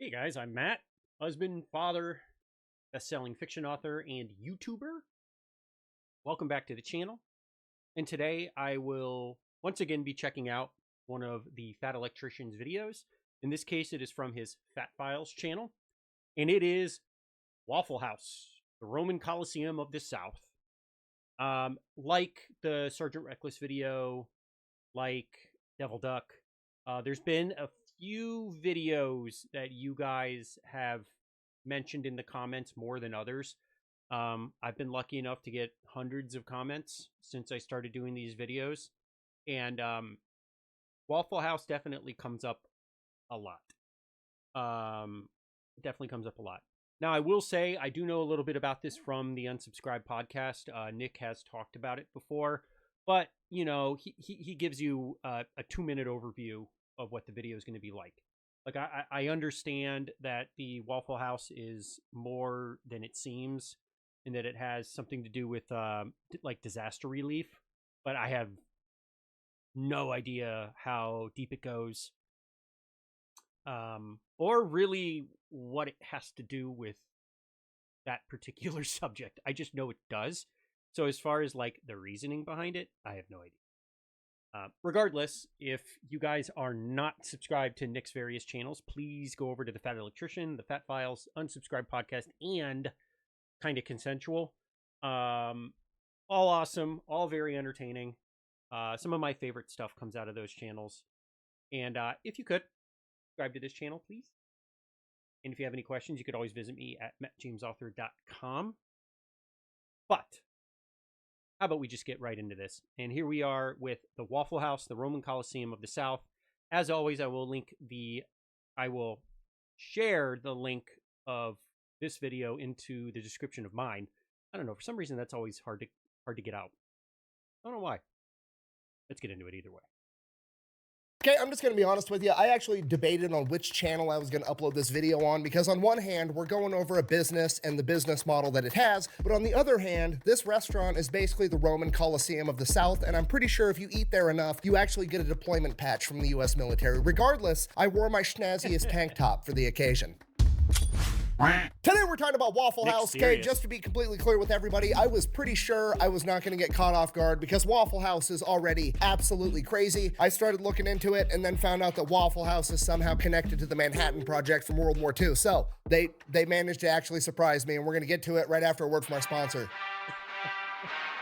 Hey guys, I'm Matt, husband, father, best-selling fiction author, and YouTuber. Welcome back to the channel. And today I will once again be checking out one of the Fat Electrician's videos. In this case, it is from his Fat Files channel, and it is Waffle House, the Roman Colosseum of the South. Like the Sergeant Reckless video, like Devil Duck, there's been a few videos that you guys have mentioned in the comments more than others. I've been lucky enough to get hundreds of comments since I started doing these videos, and Waffle House definitely comes up a lot. Definitely comes up a lot. Now, I will say I do know a little bit about this from the Unsubscribed podcast. Nick has talked about it before, but you know, he gives you a 2-minute overview of what the video is going to be like. Like, I understand that the Waffle House is more than it seems, and that it has something to do with like disaster relief, but I have no idea how deep it goes, or really what it has to do with that particular subject. I just know it does. So as far as like the reasoning behind it, I have no idea. Regardless, if you guys are not subscribed to Nick's various channels, please go over to the Fat Electrician, the Fat Files, Unsubscribed podcast, and Kinda Consensual. All awesome, all very entertaining. Some of my favorite stuff comes out of those channels. And if you could, subscribe to this channel, please. And if you have any questions, you could always visit me at mattjamesauthor.com. But how about we just get right into this? And here we are with the Waffle House, the Roman Colosseum of the South. As always, I will share the link of this video into the description of mine. I don't know, for some reason that's always hard to get out. I don't know why. Let's get into it either way. Okay, I'm just going to be honest with you. I actually debated on which channel I was going to upload this video on, because on one hand, we're going over a business and the business model that it has, but on the other hand, this restaurant is basically the Roman Colosseum of the South, and I'm pretty sure if you eat there enough, you actually get a deployment patch from the US military. Regardless, I wore my schnazziest tank top for the occasion. Today we're talking about Waffle House. Okay, just to be completely clear with everybody, I was pretty sure I was not going to get caught off guard because Waffle House is already absolutely crazy. I started looking into it and then found out that Waffle House is somehow connected to the Manhattan Project from World War II. So they managed to actually surprise me, and we're going to get to it right after a word from our sponsor.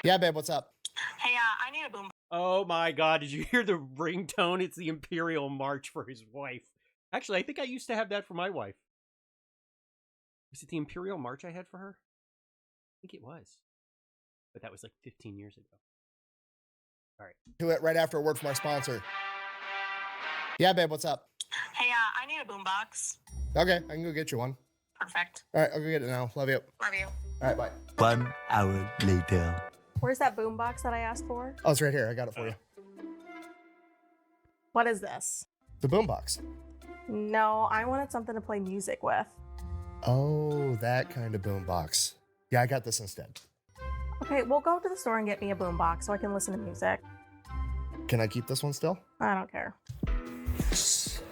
Yeah, babe, what's up? Hey, I need a boom. Oh my God, did you hear the ringtone? It's the Imperial March for his wife. Actually, I think I used to have that for my wife. Was it the Imperial March I had for her? I think it was. But that was like 15 years ago. All right. Do it right after a word from our sponsor. Yeah, babe, what's up? Hey, I need a boombox. Okay, I can go get you one. Perfect. All right, I'll go get it now. Love you. Love you. All right, bye. 1 hour later. Where's that boombox that I asked for? Oh, it's right here. I got it for you. What is this? The boombox. No, I wanted something to play music with. Oh, that kind of boombox. Yeah, I got this instead. Okay, we'll go to the store and get me a boombox so I can listen to music. Can I keep this one still? I don't care.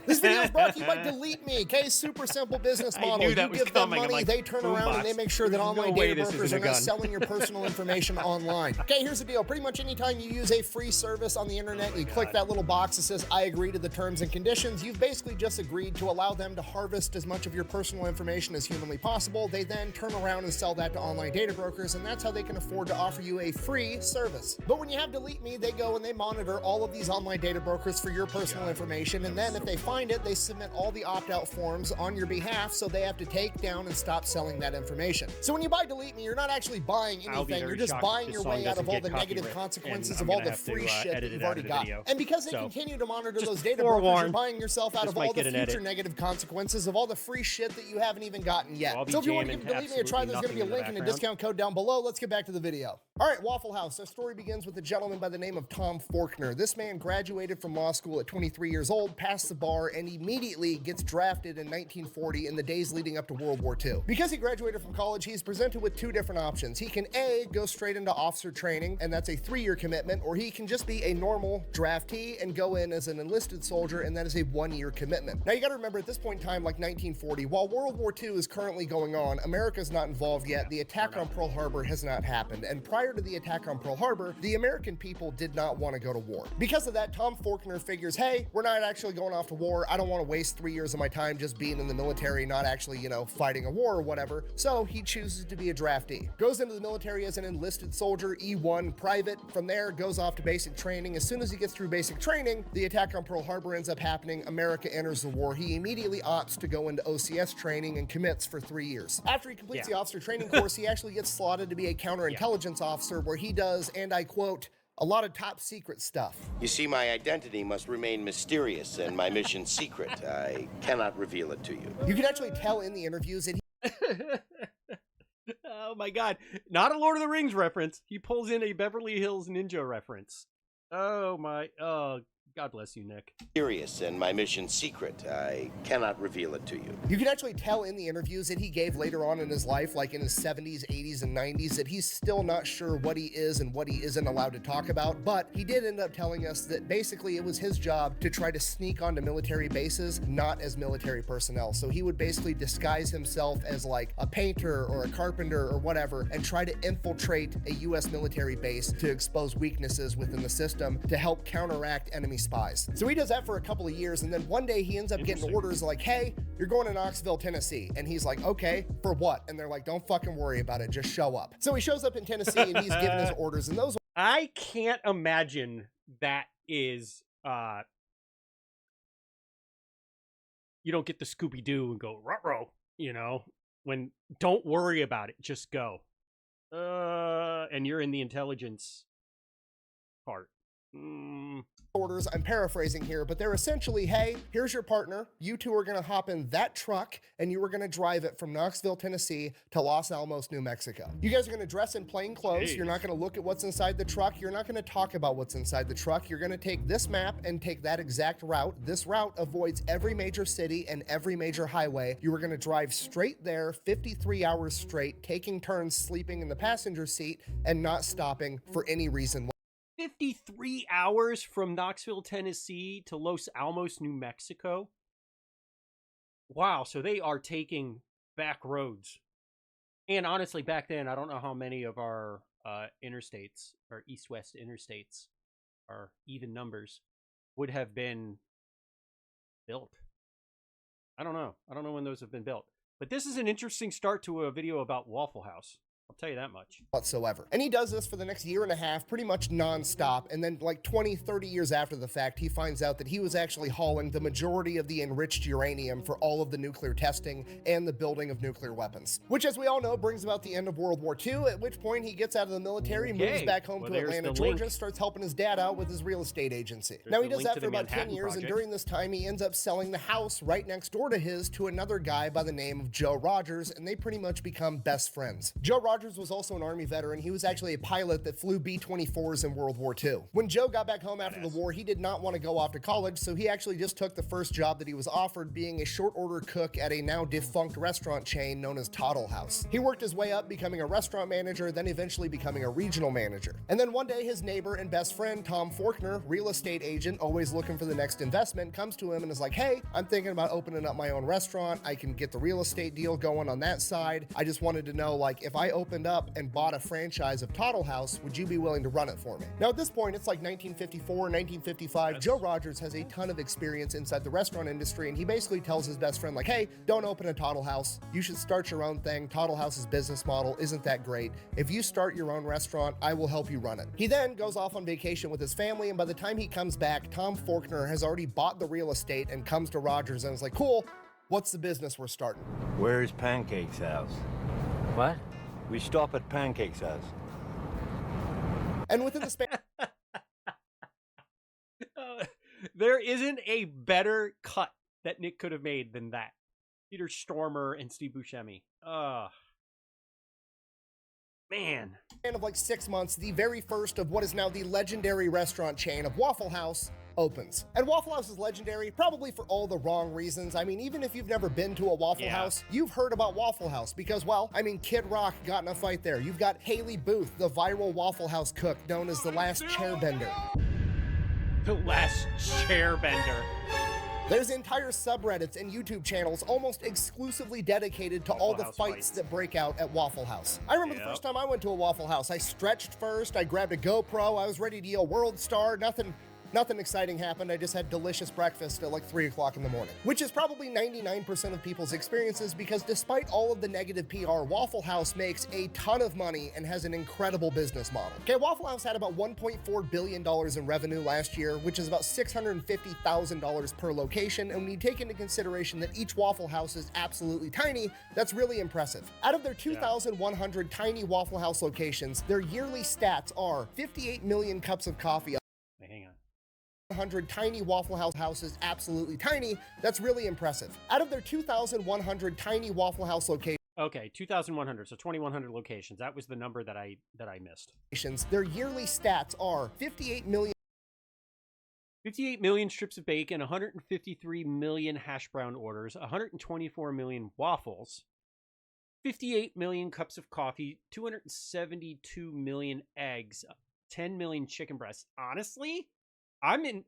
This video is brought to you by Delete Me. Okay, super simple business model. knew that You was give them coming. I'm money, like, they turn around and they make sure that There's online no way data this brokers isn't are a not gun. selling your personal information online. Okay, here's the deal. Pretty much anytime you use a free service on the internet, you click that little box that says, I agree to the terms and conditions. You've basically just agreed to allow them to harvest as much of your personal information as humanly possible. They then turn around and sell that to online data brokers, and that's how they can afford to offer you a free service. But when you have Delete Me, they go and they monitor all of these online data brokers for your personal information, and then if they find it, they submit all the opt-out forms on your behalf, so they have to take down and stop selling that information. So when you buy Delete Me, you're not actually buying anything, you're just buying your way out of all the negative consequences of all the free shit that you've already got. And because they continue to monitor those data brokers, you're buying yourself out of all the future negative consequences of all the free shit that you haven't even gotten yet. So if you want to give Delete Me a try, there's going to be a link and a discount code down below. Let's get back to the video. All right, Waffle House. Our story begins with a gentleman by the name of Tom Faulkner. This man graduated from law school at 23 years old, passed the bar war and immediately gets drafted in 1940 in the days leading up to World War II. Because he graduated from college, he's presented with two different options. He can A, go straight into officer training, and that's a 3-year commitment, or he can just be a normal draftee and go in as an enlisted soldier, and that is a 1-year commitment. Now you gotta remember, at this point in time, like 1940, while World War II is currently going on, America's not involved yet. The attack on Pearl Harbor has not happened, and prior to the attack on Pearl Harbor, the American people did not want to go to war. Because of that, Tom Faulkner figures, hey, we're not actually going off to war. I don't want to waste 3 years of my time just being in the military, not actually, fighting a war or whatever. So he chooses to be a draftee. Goes into the military as an enlisted soldier, E1 private. From there, goes off to basic training. As soon as he gets through basic training, the attack on Pearl Harbor ends up happening. America enters the war. He immediately opts to go into OCS training and commits for 3 years. After he completes the officer training course, he actually gets slotted to be a counterintelligence officer, where he does, and I quote, a lot of top secret stuff. You see, my identity must remain mysterious and my mission secret. I cannot reveal it to you. You can actually tell in the interviews that Oh my god. Not a Lord of the Rings reference. He pulls in a Beverly Hills Ninja reference. Oh, God bless you, Nick. Mysterious and my mission secret. I cannot reveal it to you. You can actually tell in the interviews that he gave later on in his life, like in his 70s, 80s, and 90s, that he's still not sure what he is and what he isn't allowed to talk about. But he did end up telling us that basically it was his job to try to sneak onto military bases, not as military personnel. So he would basically disguise himself as like a painter or a carpenter or whatever, and try to infiltrate a U.S. military base to expose weaknesses within the system to help counteract enemy spies. So he does that for a couple of years, and then one day he ends up getting orders like, hey, you're going to Knoxville, Tennessee. And he's like, okay, for what? And they're like, don't fucking worry about it, just show up. So he shows up in Tennessee and he's given his orders, and those I can't imagine that is you don't get the Scooby-Doo and go ruh-roh, when don't worry about it, just go. And you're in the intelligence part. orders, I'm paraphrasing here, but they're essentially, hey, here's your partner. You two are going to hop in that truck and you are going to drive it from Knoxville, Tennessee to Los Alamos, New Mexico. You guys are going to dress in plain clothes. You're not going to look at what's inside the truck. You're not going to talk about what's inside the truck. You're going to take this map and take that exact route. This route avoids every major city and every major highway. You are going to drive straight there 53 hours straight, taking turns sleeping in the passenger seat and not stopping for any reason. 53 hours from Knoxville, Tennessee to Los Alamos, New Mexico. Wow, so they are taking back roads. And honestly, back then, I don't know how many of our interstates, our east-west interstates, our even numbers, would have been built. I don't know. I don't know when those have been built. But this is an interesting start to a video about Waffle House. I'll tell you that much. Whatsoever. And he does this for the next year and a half, pretty much nonstop. And then like 20, 30 years after the fact, he finds out that he was actually hauling the majority of the enriched uranium for all of the nuclear testing and the building of nuclear weapons. Which, as we all know, brings about the end of World War II, at which point he gets out of the military, moves back home to Atlanta, Georgia, starts helping his dad out with his real estate agency. Now he does that for about 10 years, and during this time he ends up selling the house right next door to his to another guy by the name of Joe Rogers, and they pretty much become best friends. Joe Rogers was also an Army veteran. He was actually a pilot that flew B-24s in World War II. When Joe got back home after the war, he did not want to go off to college, so he actually just took the first job that he was offered, being a short order cook at a now defunct restaurant chain known as Tuttle House. He worked his way up, becoming a restaurant manager, then eventually becoming a regional manager. And then one day his neighbor and best friend, Tom Faulkner, real estate agent, always looking for the next investment, comes to him and is like, hey, I'm thinking about opening up my own restaurant. I can get the real estate deal going on that side. I just wanted to know, like, if I opened up and bought a franchise of Tuttle House, would you be willing to run it for me? Now, at this point, it's like 1954, 1955. Joe Rogers has a ton of experience inside the restaurant industry, and he basically tells his best friend, like, hey, don't open a Tuttle House. You should start your own thing. Tuttle House's business model isn't that great. If you start your own restaurant, I will help you run it. He then goes off on vacation with his family, and by the time he comes back, Tom Faulkner has already bought the real estate and comes to Rogers and is like, cool, what's the business we're starting? Where's Pancake's house? What? We stop at Pancake's house. And within the span... There isn't a better cut that Nick could have made than that. Peter Stormer and Steve Buscemi. Man. Of like 6 months, the very first of what is now the legendary restaurant chain of Waffle House opens. And Waffle House is legendary, probably for all the wrong reasons. I mean, even if you've never been to a Waffle House, you've heard about Waffle House because, well, I mean, Kid Rock got in a fight there. You've got Haley Booth, the viral Waffle House cook known as the last chairbender. The last chairbender. There's entire subreddits and YouTube channels almost exclusively dedicated to all the fights that break out at Waffle House. I remember the first time I went to a Waffle House, I stretched first, I grabbed a GoPro, I was ready to yell World Star, Nothing exciting happened. I just had delicious breakfast at like 3 o'clock in the morning, which is probably 99% of people's experiences because despite all of the negative PR, Waffle House makes a ton of money and has an incredible business model. Okay, Waffle House had about $1.4 billion in revenue last year, which is about $650,000 per location. And when you take into consideration that each Waffle House is absolutely tiny, that's really impressive. Out of their 2,100 tiny Waffle House locations, their yearly stats are 58 million cups of coffee. Hang on. 100 tiny Waffle House houses, absolutely tiny. That's really impressive. Out of their 2,100 tiny Waffle House locations, okay, 2,100, so 2,100 locations. That was the number that I missed. Their yearly stats are 58 million 58 million strips of bacon, 153 million hash brown orders, 124 million waffles, 58 million cups of coffee, 272 million eggs, 10 million chicken breasts. Honestly, I'm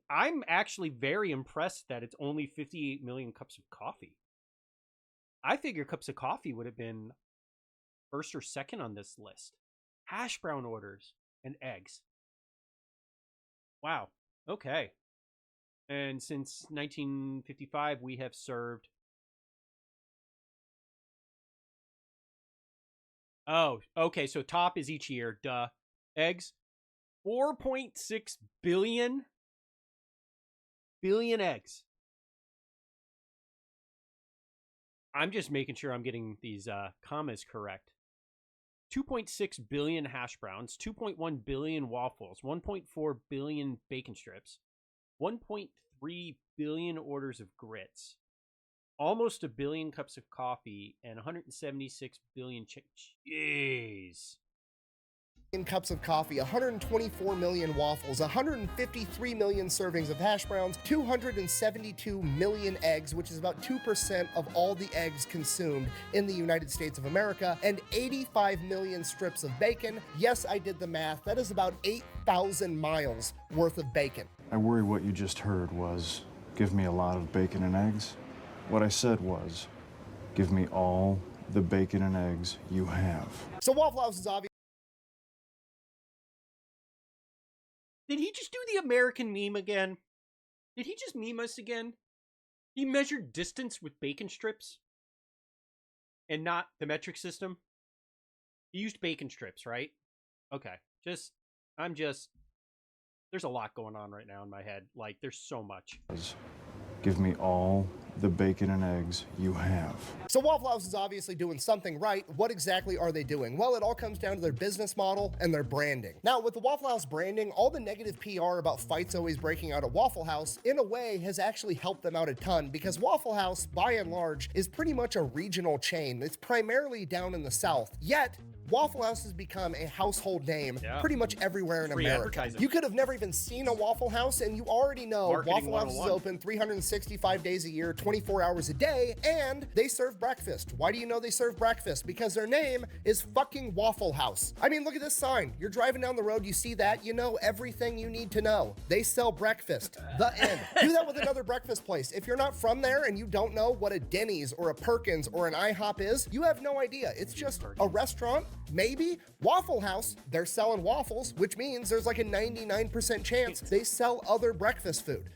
actually very impressed that it's only 58 million cups of coffee. I figure cups of coffee would have been first or second on this list. Hash brown orders and eggs. Wow. Okay. And since 1955, we have served... Oh, okay. So top is each year. Duh. Eggs. 4.6 billion eggs. I'm just making sure I'm getting these commas correct. 2.6 billion hash browns, 2.1 billion waffles, 1.4 billion bacon strips, 1.3 billion orders of grits, almost a billion cups of coffee, and 176 billion Jeez. Cups of coffee, 124 million waffles, 153 million servings of hash browns, 272 million eggs, which is about 2% of all the eggs consumed in the United States of America, and 85 million strips of bacon. Yes, I did the math. That is about 8,000 miles worth of bacon. I worry what you just heard was, give me a lot of bacon and eggs. What I said was, give me all the bacon and eggs you have. So Waffle House is obvious. Did he just do the American meme again? Did he just meme us again? He measured distance with bacon strips and not the metric system. He used bacon strips, right? Okay. There's a lot going on right now in my head. Like, there's so much. Give me all the bacon and eggs you have. So Waffle House is obviously doing something right. What exactly are they doing? Well, it all comes down to their business model and their branding. Now, with the Waffle House branding, all the negative PR about fights always breaking out at Waffle House, in a way, has actually helped them out a ton because Waffle House, by and large, is pretty much a regional chain. It's primarily down in the South. Yet, Waffle House has become a household name pretty much everywhere in America. You could have never even seen a Waffle House, and you already know Waffle House is open 365 days a year, 24 hours a day, and they serve breakfast. Why do you know they serve breakfast? Because their name is fucking Waffle House. I mean, look at this sign. You're driving down the road, you see that, you know everything you need to know. They sell breakfast. The end. Do that with another breakfast place. If you're not from there and you don't know what a Denny's or a Perkins or an IHOP is, you have no idea. It's just a restaurant. Maybe. Waffle House, they're selling waffles, which means there's like a 99% chance they sell other breakfast food.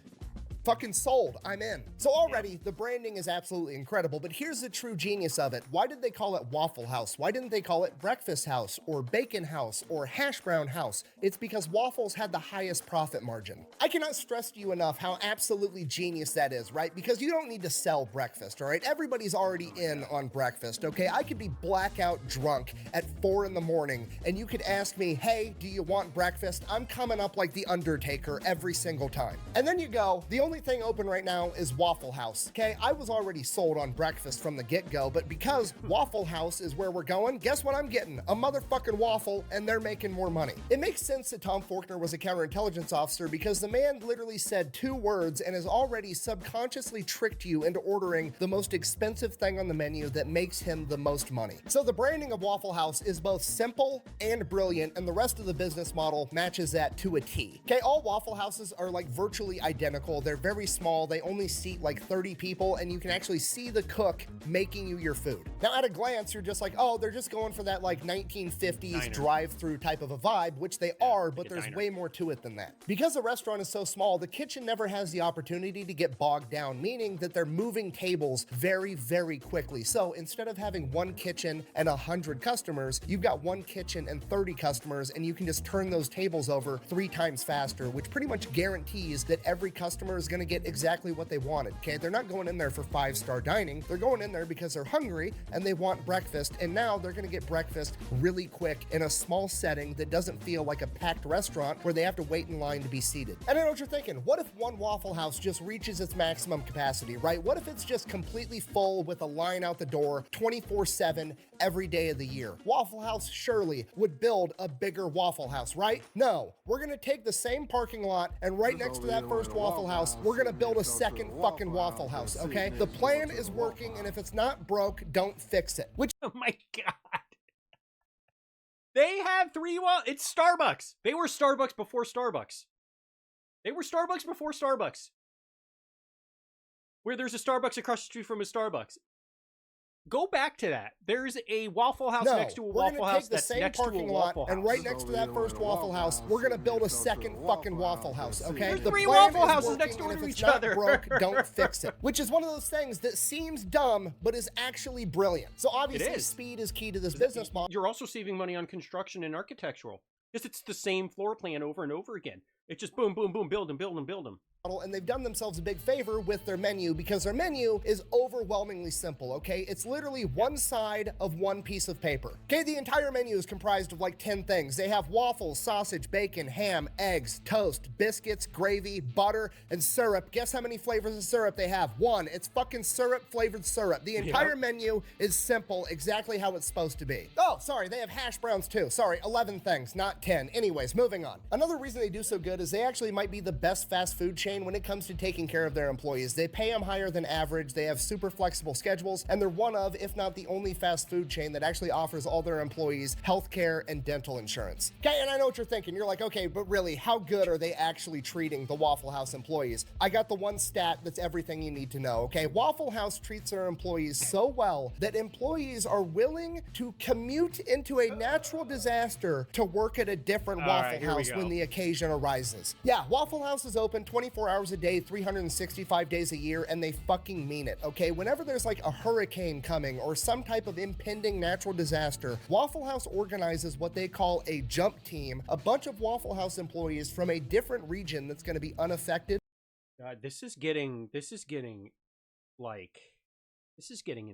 Fucking sold. I'm in. So already, the branding is absolutely incredible, but here's the true genius of it. Why did they call it Waffle House? Why didn't they call it Breakfast House or Bacon House or Hash Brown House? It's because waffles had the highest profit margin. I cannot stress to you enough how absolutely genius that is, right? Because you don't need to sell breakfast, all right? Everybody's already in on breakfast, okay? I could be blackout drunk at 4 in the morning, and you could ask me, hey, do you want breakfast? I'm coming up like the Undertaker every single time. And then you go, the only only thing open right now is Waffle House. Okay, I was already sold on breakfast from the get-go, but because Waffle House is where we're going, guess what I'm getting? A motherfucking waffle, and they're making more money. It makes sense that Tom Faulkner was a counterintelligence officer because the man literally said 2 words and has already subconsciously tricked you into ordering the most expensive thing on the menu that makes him the most money. So the branding of Waffle House is both simple and brilliant, and the rest of the business model matches that to a T. Okay, all Waffle Houses are like virtually identical. They're very small. They only seat like 30 people, and you can actually see the cook making you your food. Now, at a glance, you're just like, oh, they're just going for that like 1950s drive-through type of a vibe, which they are, but there's way more to it than that. Because the restaurant is so small, the kitchen never has the opportunity to get bogged down, meaning that they're moving tables very, very quickly. So instead of having one kitchen and 100 customers, you've got one kitchen and 30 customers, and you can just turn those tables over 3 times faster, which pretty much guarantees that every customer is going to get exactly what they wanted. Okay, they're not going in there for 5-star dining. They're going in there because they're hungry and they want breakfast, and now they're going to get breakfast really quick in a small setting that doesn't feel like a packed restaurant where they have to wait in line to be seated. And I know what you're thinking. What if one Waffle House just reaches its maximum capacity, right? What if it's just completely full with a line out the door 24/7 every day of the year? Waffle House surely would build a bigger Waffle House, right? No, we're gonna take the same parking lot, and right next to that first Waffle House, we're gonna build a second fucking Waffle House, okay? The plan is working, and if it's not broke, don't fix it. Which, Oh my god. They have 3 it's Starbucks. They were Starbucks before Starbucks. They were Starbucks before Starbucks. Where there's a Starbucks across the street from a Starbucks. Go back to that. There's a Waffle House next to a Waffle House that's next to a Waffle House. And right next to that first Waffle House, we're gonna build a second fucking Waffle House, okay? There's The 3 plan Waffle is Houses working, next door and to if it's each not other. broke, don't fix it. Which is one of those things that seems dumb, but is actually brilliant. So obviously, speed is key to this business model. You're also saving money on construction and architectural. Because it's the same floor plan over and over again. It's just boom, boom, boom, build them, build them, build them. And they've done themselves a big favor with their menu because their menu is overwhelmingly simple, okay? It's literally one side of one piece of paper. Okay, the entire menu is comprised of like 10 things. They have waffles, sausage, bacon, ham, eggs, toast, biscuits, gravy, butter, and syrup. Guess how many flavors of syrup they have? 1. It's fucking syrup-flavored syrup. The entire menu is simple, exactly how it's supposed to be. Oh, sorry, they have hash browns too. Sorry, 11 things, not 10. Anyways, moving on. Another reason they do so good is they actually might be the best fast food chain when it comes to taking care of their employees. They pay them higher than average, they have super flexible schedules, and they're one of, if not the only fast food chain that actually offers all their employees healthcare and dental insurance. Okay, and I know what you're thinking. You're like, okay, but really, how good are they actually treating the Waffle House employees? I got the one stat that's everything you need to know, okay? Waffle House treats their employees so well that employees are willing to commute into a natural disaster to work at a different Waffle House when the occasion arises. Yeah, Waffle House is open 24 hours a day, 365 days a year, and they fucking mean it, okay? Whenever there's like a hurricane coming or some type of impending natural disaster, Waffle House organizes what they call a jump team, a bunch of Waffle House employees from a different region that's gonna be unaffected. God, this is getting in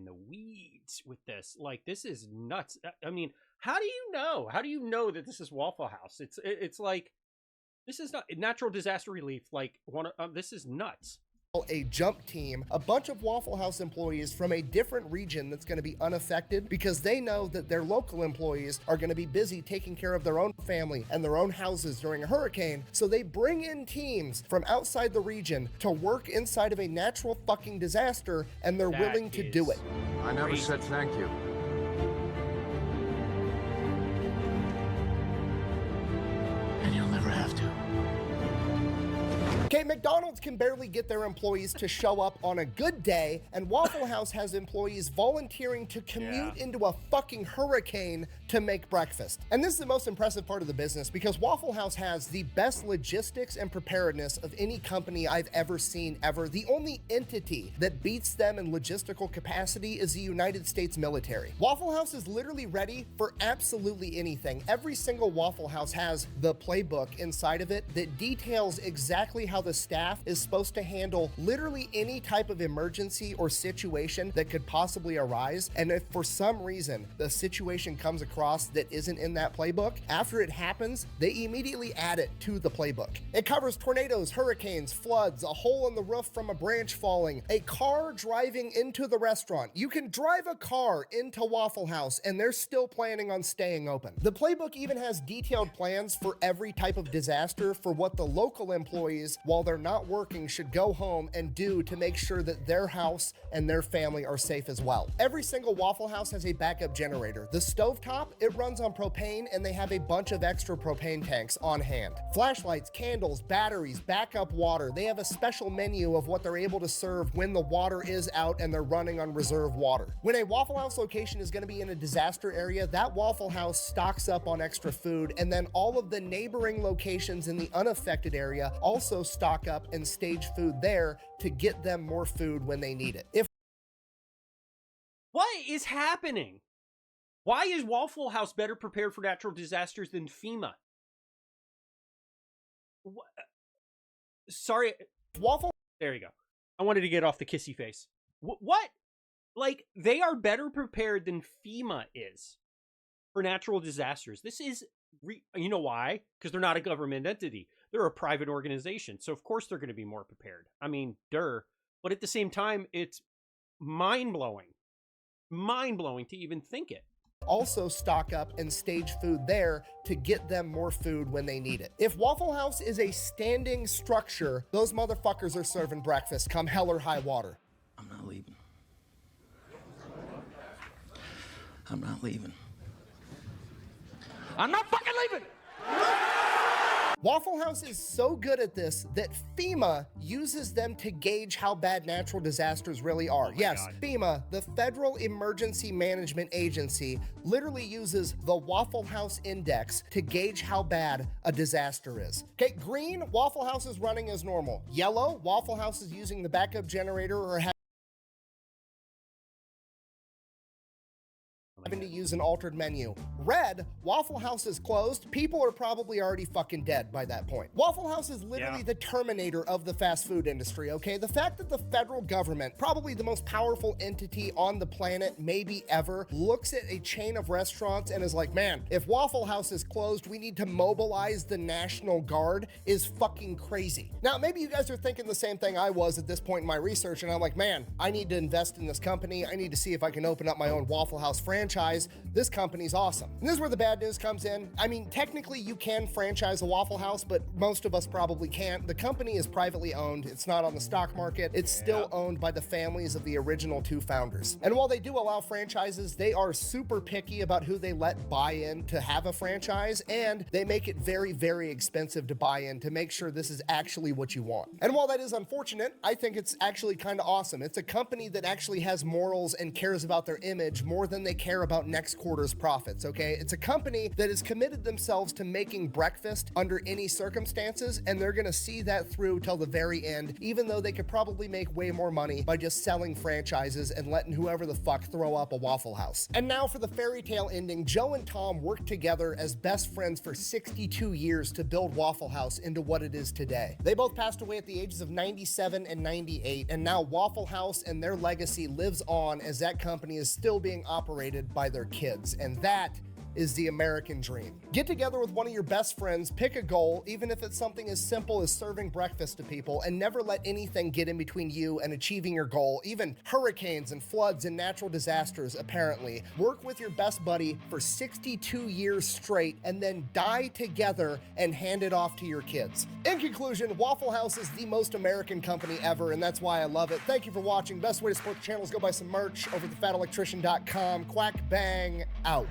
the weeds with this. Like, this is nuts. I mean, how do you know? How do you know that this is Waffle House? It's like, this is not natural disaster relief. Like, this is nuts. A jump team, a bunch of Waffle House employees from a different region that's going to be unaffected because they know that their local employees are going to be busy taking care of their own family and their own houses during a hurricane. So they bring in teams from outside the region to work inside of a natural fucking disaster, and they're willing to do it. I never said thank you. And you'll never have to. Okay, McDonald's can barely get their employees to show up on a good day, and Waffle House has employees volunteering to commute into a fucking hurricane to make breakfast. And this is the most impressive part of the business because Waffle House has the best logistics and preparedness of any company I've ever seen ever. The only entity that beats them in logistical capacity is the United States military. Waffle House is literally ready for absolutely anything. Every single Waffle House has the playbook inside of it that details exactly how the staff is supposed to handle literally any type of emergency or situation that could possibly arise. And if for some reason the situation comes across that isn't in that playbook, after it happens, they immediately add it to the playbook. It covers tornadoes, hurricanes, floods, a hole in the roof from a branch falling, a car driving into the restaurant. You can drive a car into Waffle House and they're still planning on staying open. The playbook even has detailed plans for every type of disaster for what the local employees, while they're not working, should go home and do to make sure that their house and their family are safe as well. Every single Waffle House has a backup generator. The stovetop, it runs on propane, and they have a bunch of extra propane tanks on hand. Flashlights, candles, batteries, backup water. They have a special menu of what they're able to serve when the water is out and they're running on reserve water. When a Waffle House location is going to be in a disaster area, that Waffle House stocks up on extra food, and then all of the neighboring locations in the unaffected area also stock up and stage food there to get them more food when they need it. What is happening? Why is Waffle House better prepared for natural disasters than FEMA? Sorry. Waffle. There you go. I wanted to get off the kissy face. What? Like, they are better prepared than FEMA is for natural disasters. This is, you know why? Because they're not a government entity. They're a private organization. So, of course, they're going to be more prepared. I mean, duh. But at the same time, it's mind-blowing. Mind-blowing to even think it. Also stock up and stage food there to get them more food when they need it. If Waffle House is a standing structure, those motherfuckers are serving breakfast come hell or high water. I'm not leaving. I'm not leaving. I'm not fucking leaving! Waffle House is so good at this that FEMA uses them to gauge how bad natural disasters really are. Yes, God. FEMA, the Federal Emergency Management Agency, literally uses the Waffle House Index to gauge how bad a disaster is. Okay, green, Waffle House is running as normal. Yellow, Waffle House is using the backup generator or having to use an altered menu. Red, Waffle House is closed. People are probably already fucking dead by that point. Waffle House is literally the Terminator of the fast food industry, okay? The fact that the federal government, probably the most powerful entity on the planet, maybe ever, looks at a chain of restaurants and is like, man, if Waffle House is closed, we need to mobilize the National Guard is fucking crazy. Now, maybe you guys are thinking the same thing I was at this point in my research, and I'm like, man, I need to invest in this company. I need to see if I can open up my own Waffle House franchise. This company's awesome. And this is where the bad news comes in. I mean, technically you can franchise a Waffle House, but most of us probably can't. The company is privately owned. It's not on the stock market. It's still owned by the families of the original two founders. And while they do allow franchises, they are super picky about who they let buy in to have a franchise, and they make it very, very expensive to buy in to make sure this is actually what you want. And while that is unfortunate, I think it's actually kind of awesome. It's a company that actually has morals and cares about their image more than they care about next quarter's profits, okay? It's a company that has committed themselves to making breakfast under any circumstances, and they're gonna see that through till the very end, even though they could probably make way more money by just selling franchises and letting whoever the fuck throw up a Waffle House. And now for the fairy tale ending, Joe and Tom worked together as best friends for 62 years to build Waffle House into what it is today. They both passed away at the ages of 97 and 98, and now Waffle House and their legacy lives on as that company is still being operated by their kids, and that is the American dream. Get together with one of your best friends, pick a goal, even if it's something as simple as serving breakfast to people, and never let anything get in between you and achieving your goal, even hurricanes and floods and natural disasters, apparently. Work with your best buddy for 62 years straight, and then die together and hand it off to your kids. In conclusion, Waffle House is the most American company ever, and that's why I love it. Thank you for watching. Best way to support the channel is go buy some merch over at thefatelectrician.com. Quack bang out.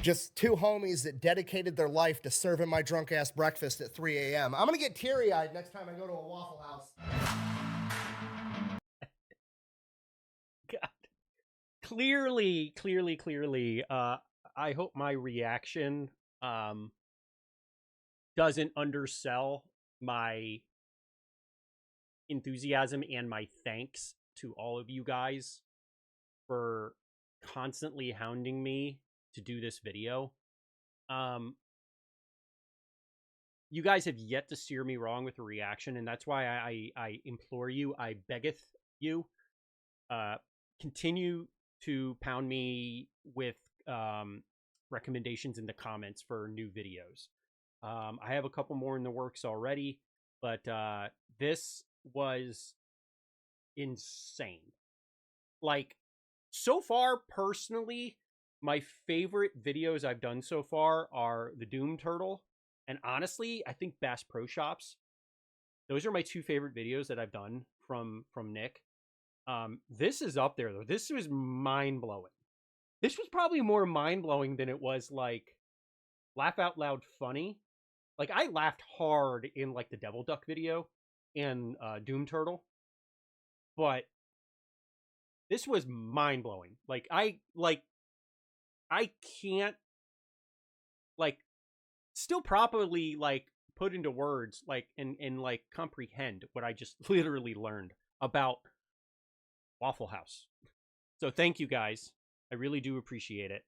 Just two homies that dedicated their life to serving my drunk ass breakfast at 3 a.m. I'm gonna get teary-eyed next time I go to a Waffle House. God. Clearly, I hope my reaction doesn't undersell my enthusiasm and my thanks to all of you guys for constantly hounding me to do this video. you guys have yet to steer me wrong with a reaction, and that's why I implore you, I beggeth you, continue to pound me with recommendations in the comments for new videos. I have a couple more in the works already, but this was insane. Like, so far, personally, my favorite videos I've done so far are the Doom Turtle, and honestly, I think Bass Pro Shops. Those are my two favorite videos that I've done from Nick. This is up there, though. This was mind-blowing. This was probably more mind-blowing than it was, like, laugh out loud funny. Like, I laughed hard in, like, the Devil Duck video and Doom Turtle. But this was mind-blowing. Like, I can't, like, still properly, like, put into words, like, and like, comprehend what I just literally learned about Waffle House. So thank you, guys. I really do appreciate it.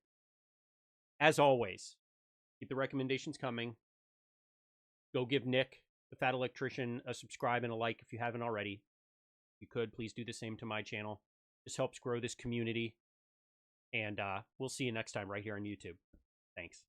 As always, keep the recommendations coming. Go give Nick, the Fat Electrician, a subscribe and a like if you haven't already. If you could, please do the same to my channel. This helps grow this community. And we'll see you next time right here on YouTube. Thanks.